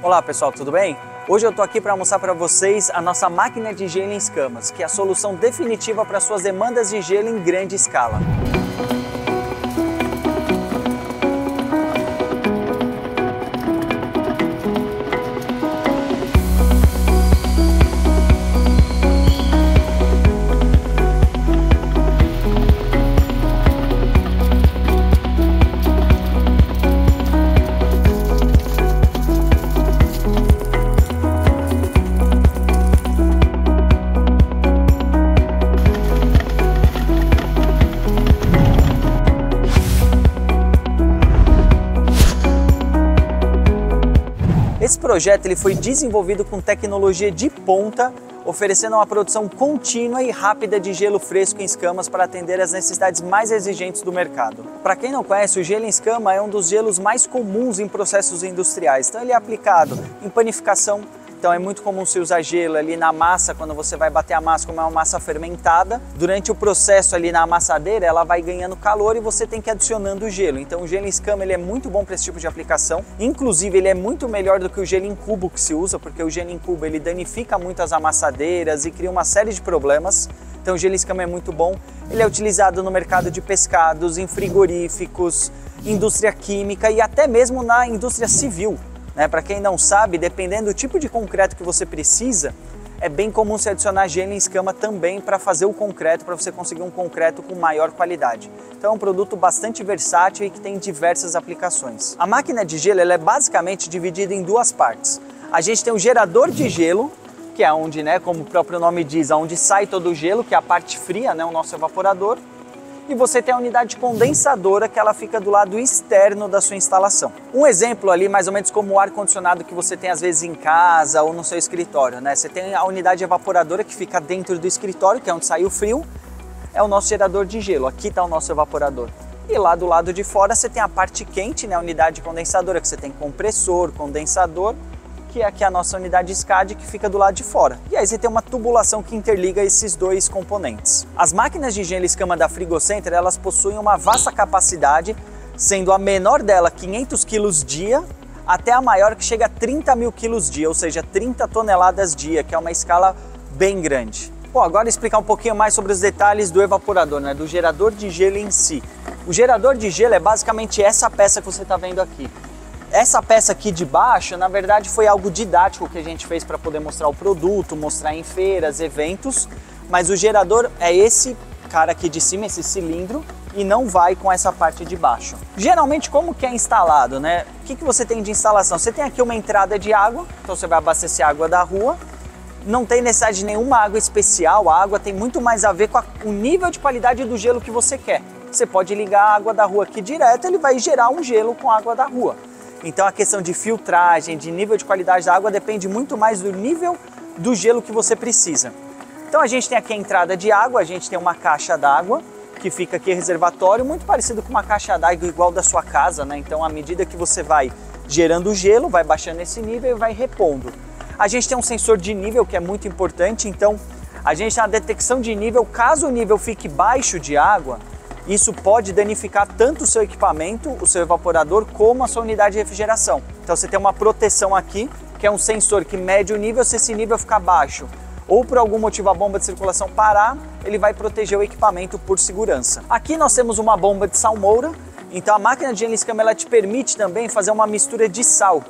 Olá pessoal, tudo bem? Hoje eu estou aqui para mostrar para vocês a nossa máquina de gelo em escamas, que é a solução definitiva para suas demandas de gelo em grande escala. Esse projeto ele foi desenvolvido com tecnologia de ponta, oferecendo uma produção contínua e rápida de gelo fresco em escamas para atender às necessidades mais exigentes do mercado. Para quem não conhece, o gelo em escama é um dos gelos mais comuns em processos industriais. Então ele é aplicado em panificação. Então é muito comum se usar gelo ali na massa, quando você vai bater a massa, como é uma massa fermentada. Durante o processo ali na amassadeira, ela vai ganhando calor e você tem que ir adicionando o gelo. Então o gelo em escama ele é muito bom para esse tipo de aplicação. Inclusive ele é muito melhor do que o gelo em cubo que se usa, porque o gelo em cubo ele danifica muito as amassadeiras e cria uma série de problemas. Então o gelo em escama é muito bom. Ele é utilizado no mercado de pescados, em frigoríficos, indústria química e até mesmo na indústria civil. Para quem não sabe, dependendo do tipo de concreto que você precisa, é bem comum se adicionar gelo em escama também para fazer o concreto, para você conseguir um concreto com maior qualidade. Então é um produto bastante versátil e que tem diversas aplicações. A máquina de gelo ela é basicamente dividida em duas partes. A gente tem um gerador de gelo, que é onde, como o próprio nome diz, onde sai todo o gelo, que é a parte fria, o nosso evaporador. E você tem a unidade condensadora, que ela fica do lado externo da sua instalação. Um exemplo ali, mais ou menos como o ar-condicionado que você tem às vezes em casa ou no seu escritório, Você tem a unidade evaporadora que fica dentro do escritório, que é onde sai o frio, é o nosso gerador de gelo, aqui está o nosso evaporador. E lá do lado de fora você tem a parte quente, a unidade condensadora, que você tem compressor, condensador, que é aqui a nossa unidade SCAD que fica do lado de fora. E aí você tem uma tubulação que interliga esses dois componentes. As máquinas de gelo escama da Frigocenter, elas possuem uma vasta capacidade, sendo a menor dela 500 kg dia, até a maior que chega a 30 mil kg dia, ou seja, 30 toneladas dia, que é uma escala bem grande. Bom, agora explicar um pouquinho mais sobre os detalhes do evaporador, do gerador de gelo em si. O gerador de gelo é basicamente essa peça que você está vendo aqui. Essa peça aqui de baixo, na verdade, foi algo didático que a gente fez para poder mostrar o produto, mostrar em feiras, eventos, mas o gerador é esse cara aqui de cima, esse cilindro, e não vai com essa parte de baixo. Geralmente, como que é instalado, O que você tem de instalação? Você tem aqui uma entrada de água, então você vai abastecer a água da rua, não tem necessidade de nenhuma água especial, a água tem muito mais a ver com o nível de qualidade do gelo que você quer. Você pode ligar a água da rua aqui direto, ele vai gerar um gelo com a água da rua. Então a questão de filtragem, de nível de qualidade da água depende muito mais do nível do gelo que você precisa. Então a gente tem aqui a entrada de água, a gente tem uma caixa d'água que fica aqui reservatório, muito parecido com uma caixa d'água igual da sua casa, Então à medida que você vai gerando o gelo, vai baixando esse nível e vai repondo. A gente tem um sensor de nível que é muito importante, então a gente tem a detecção de nível, caso o nível fique baixo de água, isso pode danificar tanto o seu equipamento, o seu evaporador, como a sua unidade de refrigeração. Então você tem uma proteção aqui, que é um sensor que mede o nível, se esse nível ficar baixo ou por algum motivo a bomba de circulação parar, ele vai proteger o equipamento por segurança. Aqui nós temos uma bomba de salmoura, então a máquina de gelo em escama ela te permite também fazer uma mistura de sal.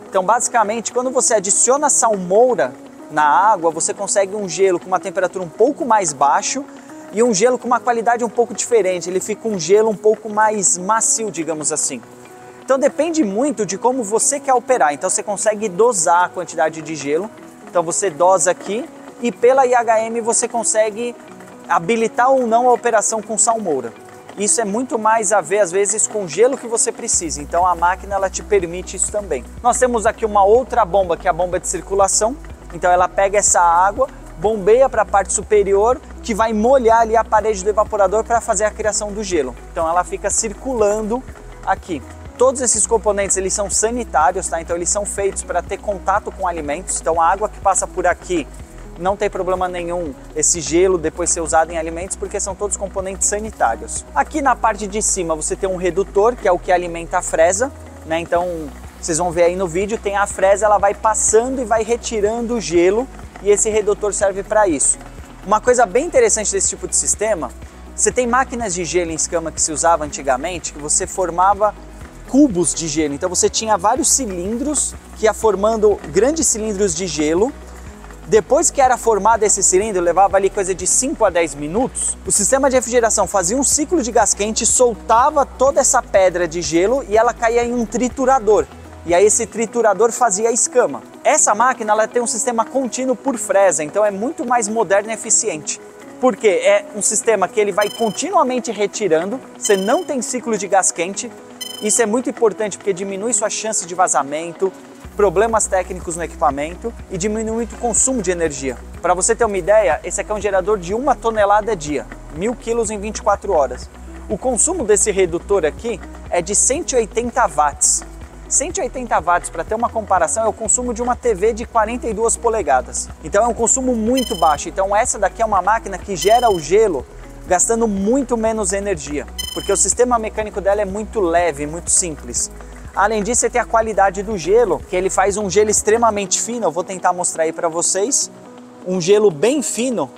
Então basicamente quando você adiciona salmoura na água, você consegue um gelo com uma temperatura um pouco mais baixa, e um gelo com uma qualidade um pouco diferente, ele fica um gelo um pouco mais macio, digamos assim. Então depende muito de como você quer operar, então você consegue dosar a quantidade de gelo, então você dosa aqui e pela IHM você consegue habilitar ou não a operação com salmoura. Isso é muito mais a ver às vezes com o gelo que você precisa, então a máquina ela te permite isso também. Nós temos aqui uma outra bomba que é a bomba de circulação, então ela pega essa água, bombeia para a parte superior, que vai molhar ali a parede do evaporador para fazer a criação do gelo. Então ela fica circulando aqui. Todos esses componentes eles são sanitários, Então eles são feitos para ter contato com alimentos. Então a água que passa por aqui não tem problema nenhum esse gelo depois ser usado em alimentos, porque são todos componentes sanitários. Aqui na parte de cima você tem um redutor, que é o que alimenta a fresa, Então Vocês vão ver aí no vídeo, tem a fresa, ela vai passando e vai retirando o gelo e esse redutor serve para isso. Uma coisa bem interessante desse tipo de sistema, você tem máquinas de gelo em escama que se usava antigamente, que você formava cubos de gelo. Então você tinha vários cilindros que ia formando grandes cilindros de gelo. Depois que era formado esse cilindro, levava ali coisa de 5 a 10 minutos, o sistema de refrigeração fazia um ciclo de gás quente, soltava toda essa pedra de gelo e ela caía em um triturador. E aí esse triturador fazia a escama. Essa máquina ela tem um sistema contínuo por fresa, então é muito mais moderno e eficiente. Porque é um sistema que ele vai continuamente retirando, você não tem ciclo de gás quente. Isso é muito importante porque diminui sua chance de vazamento, problemas técnicos no equipamento e diminui o consumo de energia. Para você ter uma ideia, esse aqui é um gerador de 1 tonelada dia, 1000 quilos em 24 horas. O consumo desse redutor aqui é de 180 watts. 180 watts, para ter uma comparação, é o consumo de uma TV de 42 polegadas. Então é um consumo muito baixo. Então essa daqui é uma máquina que gera o gelo gastando muito menos energia, porque o sistema mecânico dela é muito leve, muito simples. Além disso, você tem a qualidade do gelo, que ele faz um gelo extremamente fino. Eu vou tentar mostrar aí para vocês. Um gelo bem fino,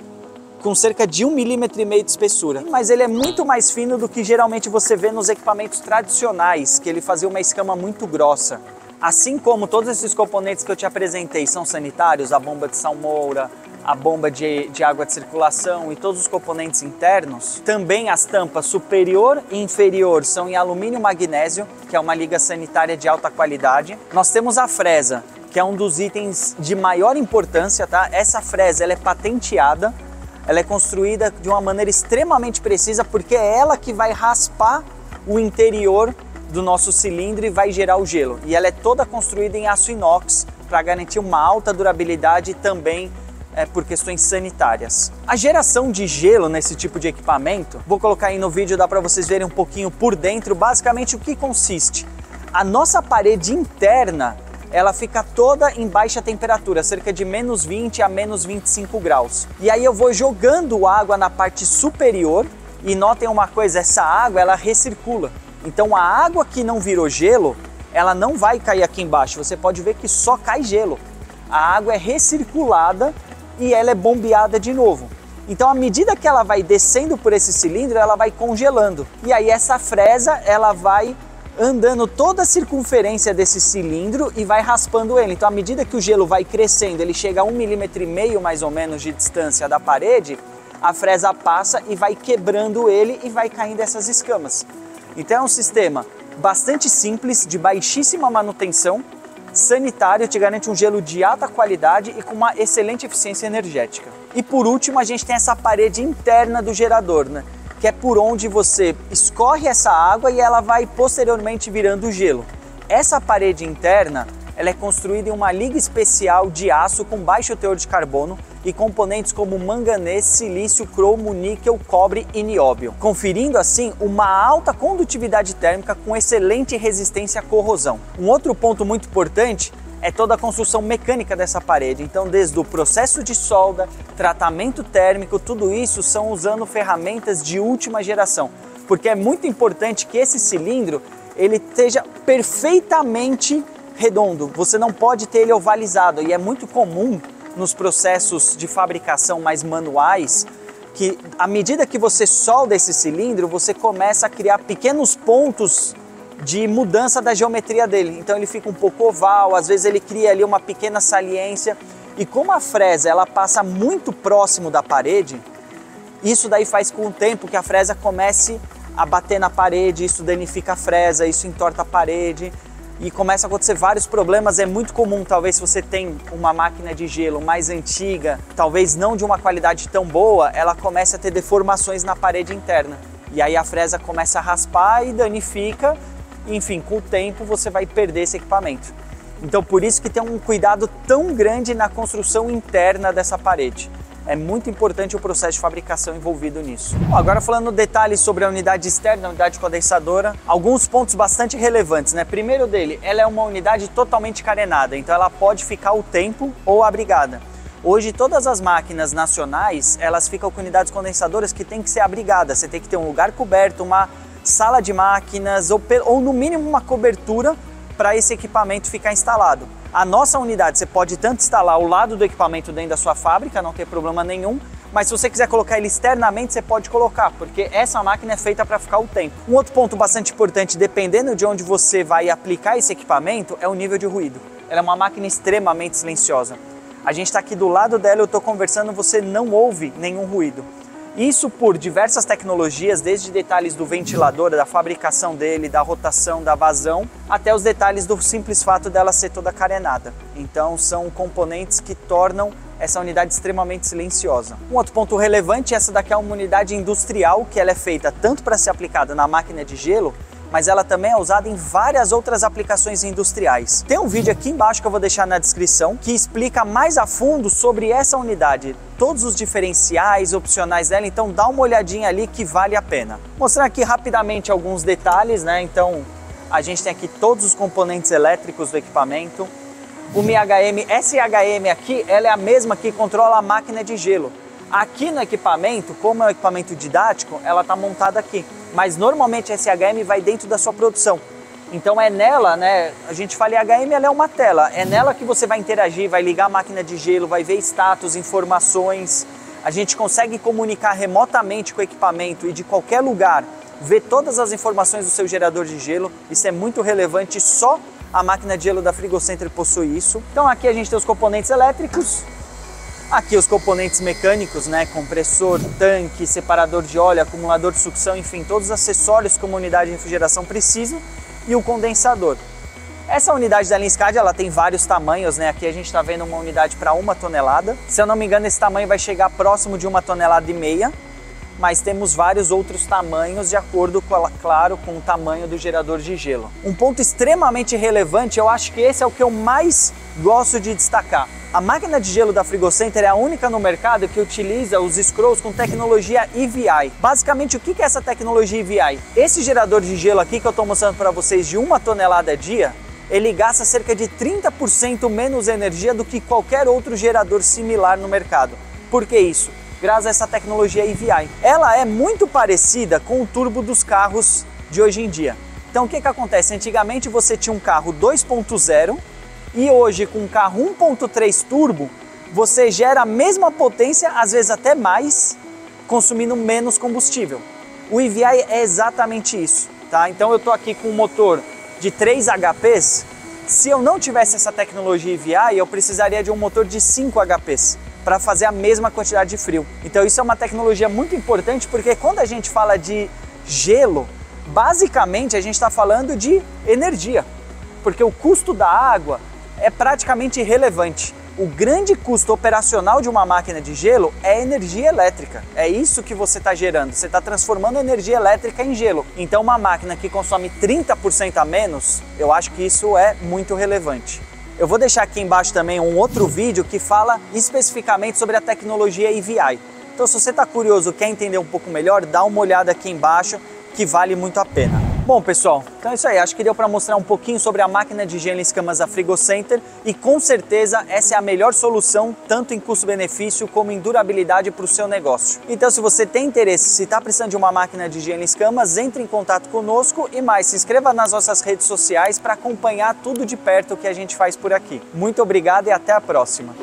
com cerca de 1,5 mm de espessura. Mas ele é muito mais fino do que geralmente você vê nos equipamentos tradicionais, que ele fazia uma escama muito grossa. Assim como todos esses componentes que eu te apresentei são sanitários, a bomba de salmoura, a bomba de água de circulação e todos os componentes internos, também as tampas superior e inferior são em alumínio magnésio, que é uma liga sanitária de alta qualidade. Nós temos a fresa, que é um dos itens de maior importância, tá? Essa fresa ela é patenteada, ela é construída de uma maneira extremamente precisa, porque é ela que vai raspar o interior do nosso cilindro e vai gerar o gelo. E ela é toda construída em aço inox para garantir uma alta durabilidade e também por questões sanitárias. A geração de gelo nesse tipo de equipamento, vou colocar aí no vídeo, dá para vocês verem um pouquinho por dentro, basicamente o que consiste. A nossa parede interna, ela fica toda em baixa temperatura, cerca de menos 20 a menos 25 graus. E aí eu vou jogando água na parte superior e notem uma coisa, essa água ela recircula. Então a água que não virou gelo, ela não vai cair aqui embaixo, você pode ver que só cai gelo. A água é recirculada e ela é bombeada de novo. Então, à medida que ela vai descendo por esse cilindro, ela vai congelando. E aí essa fresa, ela vai andando toda a circunferência desse cilindro e vai raspando ele. Então, à medida que o gelo vai crescendo, ele chega a 1,5 mm mais ou menos de distância da parede, a fresa passa e vai quebrando ele e vai caindo essas escamas. Então é um sistema bastante simples, de baixíssima manutenção, sanitário, te garante um gelo de alta qualidade e com uma excelente eficiência energética. E por último, a gente tem essa parede interna do gerador, né? Que é por onde você escorre essa água e ela vai posteriormente virando gelo. Essa parede interna, ela é construída em uma liga especial de aço com baixo teor de carbono e componentes como manganês, silício, cromo, níquel, cobre e nióbio, conferindo assim uma alta condutividade térmica com excelente resistência à corrosão. Um outro ponto muito importante é toda a construção mecânica dessa parede. Então, desde o processo de solda, tratamento térmico, tudo isso são usando ferramentas de última geração, porque é muito importante que esse cilindro ele esteja perfeitamente redondo. Você não pode ter ele ovalizado, e é muito comum nos processos de fabricação mais manuais que, à medida que você solda esse cilindro, você começa a criar pequenos pontos de mudança da geometria dele. Então ele fica um pouco oval, às vezes ele cria ali uma pequena saliência. E como a fresa ela passa muito próximo da parede, isso daí faz com o tempo que a fresa comece a bater na parede, isso danifica a fresa, isso entorta a parede e começa a acontecer vários problemas. É muito comum, talvez se você tem uma máquina de gelo mais antiga, talvez não de uma qualidade tão boa, ela começa a ter deformações na parede interna. E aí a fresa começa a raspar e danifica, enfim, com o tempo você vai perder esse equipamento. Então por isso que tem um cuidado tão grande na construção interna dessa parede. É muito importante o processo de fabricação envolvido nisso. Bom, agora falando detalhes sobre a unidade externa, a unidade condensadora, alguns pontos bastante relevantes, né? Primeiro dele, ela é uma unidade totalmente carenada, então ela pode ficar o tempo ou abrigada. Hoje todas as máquinas nacionais, elas ficam com unidades condensadoras que tem que ser abrigadas, você tem que ter um lugar coberto, uma sala de máquinas ou no mínimo uma cobertura para esse equipamento ficar instalado. A nossa unidade você pode tanto instalar ao lado do equipamento dentro da sua fábrica, não tem problema nenhum, mas se você quiser colocar ele externamente, você pode colocar, porque essa máquina é feita para ficar o tempo. Um outro ponto bastante importante, dependendo de onde você vai aplicar esse equipamento, é o nível de ruído. Ela é uma máquina extremamente silenciosa. A gente está aqui do lado dela, eu estou conversando, você não ouve nenhum ruído. Isso por diversas tecnologias, desde detalhes do ventilador, da fabricação dele, da rotação, da vazão, até os detalhes do simples fato dela ser toda carenada. Então são componentes que tornam essa unidade extremamente silenciosa. Um outro ponto relevante, essa daqui é uma unidade industrial, que ela é feita tanto para ser aplicada na máquina de gelo, mas ela também é usada em várias outras aplicações industriais. Tem um vídeo aqui embaixo que eu vou deixar na descrição que explica mais a fundo sobre essa unidade, todos os diferenciais opcionais dela, então dá uma olhadinha ali que vale a pena. Mostrando aqui rapidamente alguns detalhes, né? Então a gente tem aqui todos os componentes elétricos do equipamento. O MHM, essa IHM aqui, ela é a mesma que controla a máquina de gelo. Aqui no equipamento, como é um equipamento didático, ela está montada aqui. Mas normalmente essa IHM vai dentro da sua produção. Então é nela, né? A gente fala IHM, ela é uma tela. É nela que você vai interagir, vai ligar a máquina de gelo, vai ver status, informações. A gente consegue comunicar remotamente com o equipamento e de qualquer lugar, ver todas as informações do seu gerador de gelo. Isso é muito relevante, só a máquina de gelo da Frigocenter possui isso. Então aqui a gente tem os componentes elétricos. Aqui os componentes mecânicos, né, compressor, tanque, separador de óleo, acumulador de sucção, enfim, todos os acessórios que uma unidade de refrigeração precisa, e o condensador. Essa unidade da linha SCADA, ela tem vários tamanhos, né, aqui a gente está vendo uma unidade para 1 tonelada. Se eu não me engano, esse tamanho vai chegar próximo de 1,5 toneladas, mas temos vários outros tamanhos de acordo, claro, com o tamanho do gerador de gelo. Um ponto extremamente relevante, eu acho que esse é o que eu mais gosto de destacar. A máquina de gelo da Frigocenter é a única no mercado que utiliza os scrolls com tecnologia EVI. Basicamente, o que é essa tecnologia EVI? Esse gerador de gelo aqui que eu estou mostrando para vocês de 1 tonelada a dia, ele gasta cerca de 30% menos energia do que qualquer outro gerador similar no mercado. Por que isso? Graças a essa tecnologia EVI. Ela é muito parecida com o turbo dos carros de hoje em dia. Então o que acontece? Antigamente você tinha um carro 2.0 e hoje com um carro 1.3 turbo você gera a mesma potência, às vezes até mais, consumindo menos combustível. O EVI é exatamente isso, tá? Então eu estou aqui com um motor de 3 HPs. Se eu não tivesse essa tecnologia EVI, eu precisaria de um motor de 5 HPs. Para fazer a mesma quantidade de frio. Então isso é uma tecnologia muito importante, porque quando a gente fala de gelo, basicamente a gente está falando de energia, porque o custo da água é praticamente irrelevante. O grande custo operacional de uma máquina de gelo é energia elétrica. É isso que você está gerando. Você está transformando energia elétrica em gelo. Então uma máquina que consome 30% a menos, eu acho que isso é muito relevante. Eu vou deixar aqui embaixo também um outro vídeo que fala especificamente sobre a tecnologia EVI. Então se você está curioso, quer entender um pouco melhor, dá uma olhada aqui embaixo que vale muito a pena. Bom pessoal, então é isso aí, acho que deu para mostrar um pouquinho sobre a máquina de gelo em escamas da Frigocenter e com certeza essa é a melhor solução, tanto em custo-benefício como em durabilidade para o seu negócio. Então se você tem interesse, se está precisando de uma máquina de gelo em escamas, entre em contato conosco e mais, se inscreva nas nossas redes sociais para acompanhar tudo de perto que a gente faz por aqui. Muito obrigado e até a próxima!